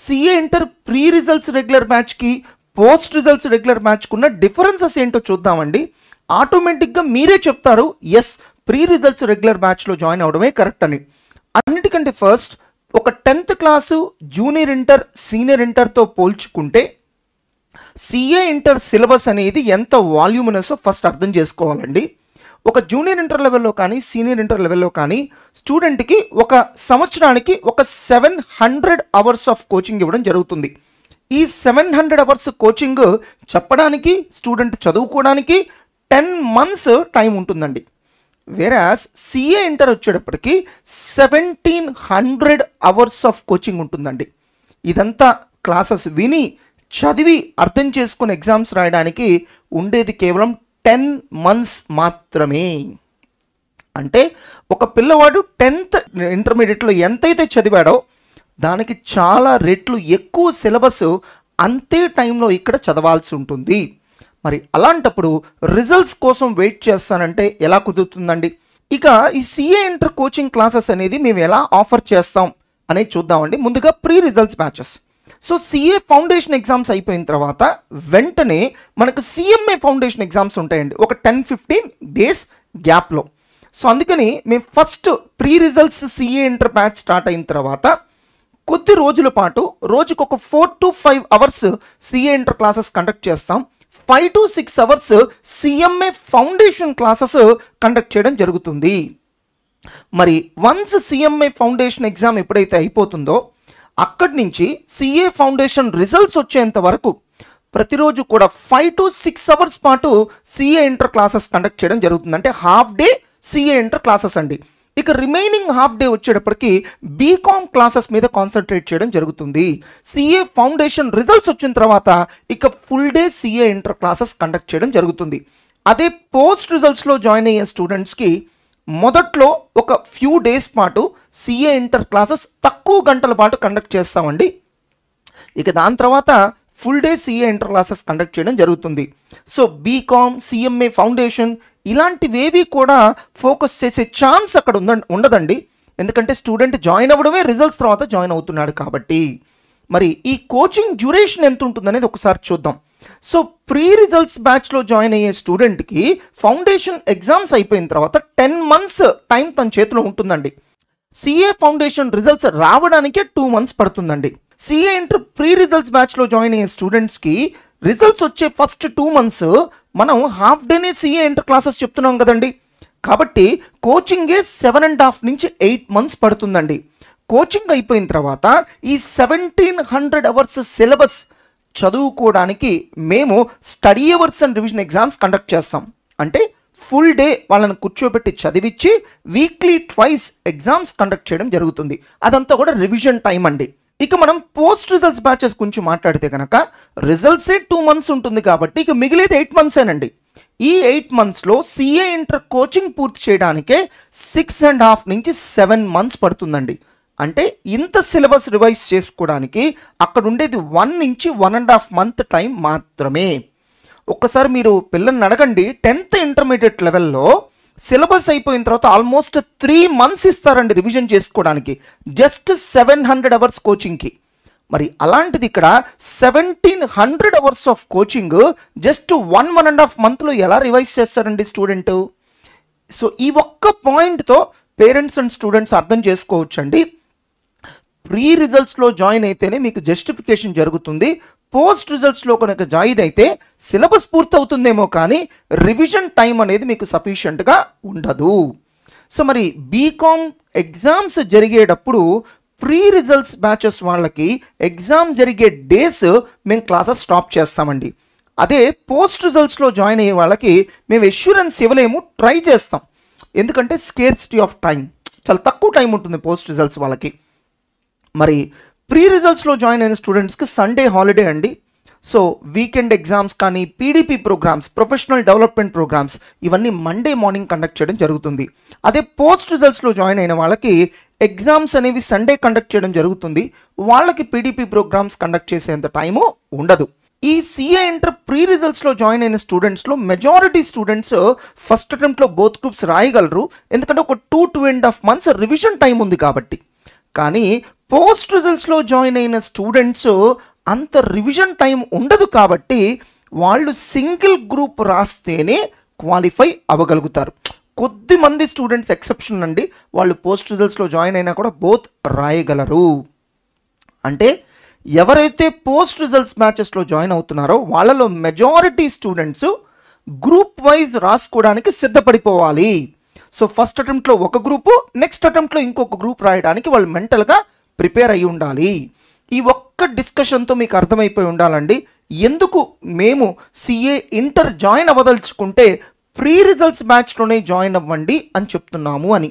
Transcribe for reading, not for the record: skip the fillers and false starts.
CA inter pre results regular బ్యాచ్కి post results regular బ్యాచ్కి ఉన్న డిఫరెన్సెస్ ఏంటో చూద్దామండి. ఆటోమేటిక్గా మీరే చెప్తారు ఎస్ ప్రీ రిజల్ట్స్ రెగ్యులర్ బ్యాచ్లో జాయిన్ అవడమే కరెక్ట్ అని. అన్నిటికంటే ఫస్ట్ ఒక 10th class junior inter senior ఇంటర్తో పోల్చుకుంటే సిఏ ఇంటర్ సిలబస్ అనేది ఎంత వాల్యూమినసో ఫస్ట్ అర్థం చేసుకోవాలండి. ఒక జూనియర్ ఇంటర్ లెవెల్లో కానీ సీనియర్ ఇంటర్ లెవెల్లో కానీ స్టూడెంట్కి ఒక సంవత్సరానికి ఒక 700 అవర్స్ ఆఫ్ కోచింగ్ ఇవ్వడం జరుగుతుంది. ఈ 700 అవర్స్ కోచింగ్ చెప్పడానికి స్టూడెంట్ చదువుకోవడానికి 10 months టైం ఉంటుందండి. వేరాస్ సిఏ ఇంటర్ వచ్చేటప్పటికి 1700 అవర్స్ ఆఫ్ కోచింగ్ ఉంటుందండి. ఇదంతా క్లాసెస్ విని చదివి అర్థం చేసుకుని ఎగ్జామ్స్ రాయడానికి ఉండేది కేవలం 10 months మాత్రమే. అంటే ఒక పిల్లవాడు 10th ఇంటర్మీడియట్లో ఎంతైతే చదివాడో దానికి చాలా రెట్లు ఎక్కువ సిలబస్ అంతే టైంలో ఇక్కడ చదవాల్సి ఉంటుంది. మరి అలాంటప్పుడు రిజల్ట్స్ కోసం వెయిట్ చేస్తానంటే ఎలా కుదురుతుందండి? ఇక ఈ సిఏ ఇంటర్ కోచింగ్ క్లాసెస్ అనేది మేము ఎలా ఆఫర్ చేస్తాం అనేది చూద్దామండి. ముందుగా pre results batches. So CA foundation exams అయిపోయిన తర్వాత వెంటనే మనకు సిఎంఏ ఫౌండేషన్ ఎగ్జామ్స్ ఉంటాయండి ఒక 10-15 days గ్యాప్లో. సో అందుకని మేము first pre results CA inter batch start అయిన తర్వాత కొద్ది రోజుల పాటు రోజుకు ఒక 4 to 5 hours CA inter classes conduct చేస్తాం. 5 to 6 hours CMA foundation classes conduct చేయడం జరుగుతుంది. మరి వన్స్ సిఎంఏ ఫౌండేషన్ ఎగ్జామ్ ఎప్పుడైతే అయిపోతుందో అక్కడి నుంచి సిఏ ఫౌండేషన్ రిజల్ట్స్ వచ్చేంత వరకు ప్రతిరోజు కూడా 5 to 6 hours పాటు సిఏ ఇంటర్ క్లాసెస్ కండక్ట్ చేయడం జరుగుతుంది. అంటే half day CA inter classes అండి. ఇక రిమైనింగ్ హాఫ్ డే వచ్చేటప్పటికి బీకామ్ క్లాసెస్ మీద కాన్సన్ట్రేట్ చేయడం జరుగుతుంది. సిఏ ఫౌండేషన్ రిజల్ట్స్ వచ్చిన తర్వాత ఇక full day CA inter classes conduct చేయడం జరుగుతుంది. అదే పోస్ట్ రిజల్ట్స్లో జాయిన్ అయ్యే స్టూడెంట్స్కి మొదట్లో ఒక ఫ్యూ డేస్ పాటు సిఏ ఇంటర్ క్లాసెస్ తక్కువ గంటల పాటు కండక్ట్ చేస్తామండి. ఇక దాని తర్వాత full day CA inter classes conduct చేయడం జరుగుతుంది. సో బీకామ్ సిఎంఏ ఫౌండేషన్ ఇలాంటివేవి కూడా ఫోకస్ చేసే ఛాన్స్ అక్కడ ఉండదండి. ఎందుకంటే స్టూడెంట్ జాయిన్ అవ్వడమే రిజల్ట్స్ తర్వాత జాయిన్ అవుతున్నాడు కాబట్టి. మరి ఈ కోచింగ్ డ్యూరేషన్ ఎంత ఉంటుందనేది ఒకసారి చూద్దాం. సో ప్రీ రిజల్ట్స్ బ్యాచ్లో జాయిన్ అయ్యే స్టూడెంట్కి ఫౌండేషన్ ఎగ్జామ్స్ అయిపోయిన తర్వాత 10 months టైం తన చేతిలో ఉంటుందండి. సిఏ ఫౌండేషన్ రిజల్ట్స్ రావడానికే 2 months పడుతుందండి. సిఏ ఇంటర్ ప్రీ రిజల్ట్స్ బ్యాచ్లో జాయిన్ అయ్యే స్టూడెంట్స్కి రిజల్ట్స్ వచ్చే ఫస్ట్ 2 months మనం హాఫ్ డేనే సిఏ ఇంటర్ క్లాసెస్ చెప్తున్నాం కదండి. కాబట్టి కోచింగే 7.5 నుంచి 8 months పడుతుందండి. కోచింగ్ అయిపోయిన తర్వాత ఈ 1700 hours సిలబస్ చదువుకోవడానికి మేము study hours and revision exams conduct చేస్తాం. అంటే ఫుల్ డే వాళ్ళని కూర్చోబెట్టి చదివించి వీక్లీ 2 ఎగ్జామ్స్ కండక్ట్ చేయడం జరుగుతుంది. అదంతా కూడా రివిజన్ టైం అండి. ఇక మనం పోస్ట్ రిజల్ట్స్ బ్యాచెస్ గురించి మాట్లాడితే కనుక రిజల్ట్సే 2 months ఉంటుంది కాబట్టి ఇక మిగిలేది 8 months ఈ 8 monthsలో సిఏ ఇంటర్ కోచింగ్ పూర్తి చేయడానికే 6.5 నుంచి 7 months పడుతుందండి. అంటే ఇంత సిలబస్ రివైజ్ చేసుకోవడానికి అక్కడ ఉండేది 1 నుంచి 1.5 month టైం మాత్రమే. ఒక్కసారి మీరు పిల్లల్ని అడగండి 10th ఇంటర్మీడియట్ లెవెల్లో సిలబస్ అయిపోయిన తర్వాత ఆల్మోస్ట్ 3 months ఇస్తారండి రివిజన్ చేసుకోవడానికి జస్ట్ 700 hours కోచింగ్కి. మరి అలాంటిది ఇక్కడ 1700 hours ఆఫ్ కోచింగ్ జస్ట్ 1.5 monthలో ఎలా రివైజ్ చేస్తారండి స్టూడెంట్? సో ఈ ఒక్క పాయింట్తో పేరెంట్స్ అండ్ స్టూడెంట్స్ అర్థం చేసుకోవచ్చండి. ప్రీ రిజల్ట్స్లో జాయిన్ అయితేనే మీకు జస్టిఫికేషన్ జరుగుతుంది. పోస్ట్ రిజల్ట్స్లో కనుక జాయిన్ అయితే సిలబస్ పూర్తవుతుందేమో కానీ రివిజన్ టైం అనేది మీకు సఫిషియెంట్గా ఉండదు. సో మరి బీకామ్ ఎగ్జామ్స్ జరిగేటప్పుడు ప్రీ రిజల్ట్స్ బ్యాచెస్ వాళ్ళకి ఎగ్జామ్ జరిగే డేస్ మేము క్లాసెస్ స్టాప్ చేస్తామండి. అదే పోస్ట్ రిజల్ట్స్లో జాయిన్ అయ్యే వాళ్ళకి మేము ఎష్యూరెన్స్ ఇవ్వలేము, ట్రై చేస్తాం. ఎందుకంటే స్కేర్సిటీ ఆఫ్ టైం, చాలా తక్కువ టైం ఉంటుంది పోస్ట్ రిజల్ట్స్ వాళ్ళకి. మరి ప్రీ రిజల్ట్స్లో జాయిన్ అయిన స్టూడెంట్స్కి సండే హాలిడే అండి. సో వీకెండ్ ఎగ్జామ్స్ కానీ PDP programmes, professional development programmes ఇవన్నీ మండే మార్నింగ్ కండక్ట్ చేయడం జరుగుతుంది. అదే పోస్ట్ రిజల్ట్స్లో జాయిన్ అయిన వాళ్ళకి ఎగ్జామ్స్ అనేవి సండే కండక్ట్ చేయడం జరుగుతుంది. వాళ్ళకి పీడీపీ ప్రోగ్రామ్స్ కండక్ట్ చేసేంత టైము ఉండదు. ఈ సిఏ ఇంటర్ ప్రీ రిజల్ట్స్లో జాయిన్ అయిన స్టూడెంట్స్లో మెజారిటీ స్టూడెంట్స్ ఫస్ట్ అటెంప్ట్లో బోత్ గ్రూప్స్ రాయగలరు. ఎందుకంటే ఒక 2.5 months రివిజన్ టైం ఉంది కాబట్టి. కానీ పోస్ట్ రిజల్ట్స్లో జాయిన్ అయిన స్టూడెంట్స్ అంత రివిజన్ టైం ఉండదు కాబట్టి వాళ్ళు సింగిల్ గ్రూప్ రాస్తేనే క్వాలిఫై అవ్వగలుగుతారు. కొద్ది మంది స్టూడెంట్స్ ఎక్సెప్షన్ అండి, వాళ్ళు పోస్ట్ రిజల్ట్స్లో జాయిన్ అయినా కూడా బోత్ రాయగలరు. అంటే ఎవరైతే పోస్ట్ రిజల్ట్స్ బ్యాచెస్లో జాయిన్ అవుతున్నారో వాళ్ళలో మెజారిటీ స్టూడెంట్స్ గ్రూప్ వైజ్ రాసుకోవడానికి సిద్ధపడిపోవాలి. సో ఫస్ట్ అటెంప్ట్లో ఒక గ్రూపు, నెక్స్ట్ అటెంప్ట్లో ఇంకొక గ్రూప్ రాయడానికి వాళ్ళు మెంటల్గా ప్రిపేర్ అయ్యి ఉండాలి. ఈ ఒక్క డిస్కషన్తో మీకు అర్థమైపోయి ఉండాలండి ఎందుకు మేము సిఏ ఇంటర్ జాయిన్ అవ్వదలుచుకుంటే ప్రీ రిజల్ట్స్ బ్యాచ్లోనే జాయిన్ అవ్వండి అని చెప్తున్నాము అని.